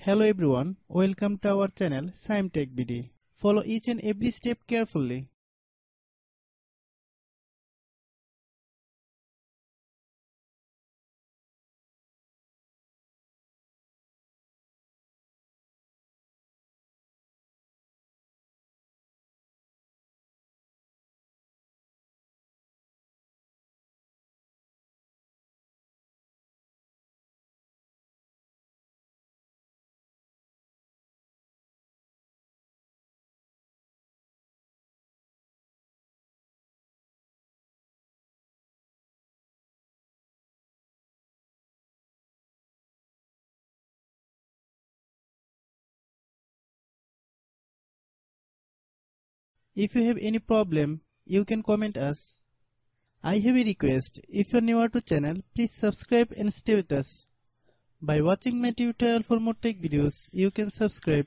Hello everyone, welcome to our channel SciMTech BD. Follow each and every step carefully. If you have any problem, you can comment us. I have a request, if you are newer to channel, please subscribe and stay with us. By watching my tutorial for more tech videos, you can subscribe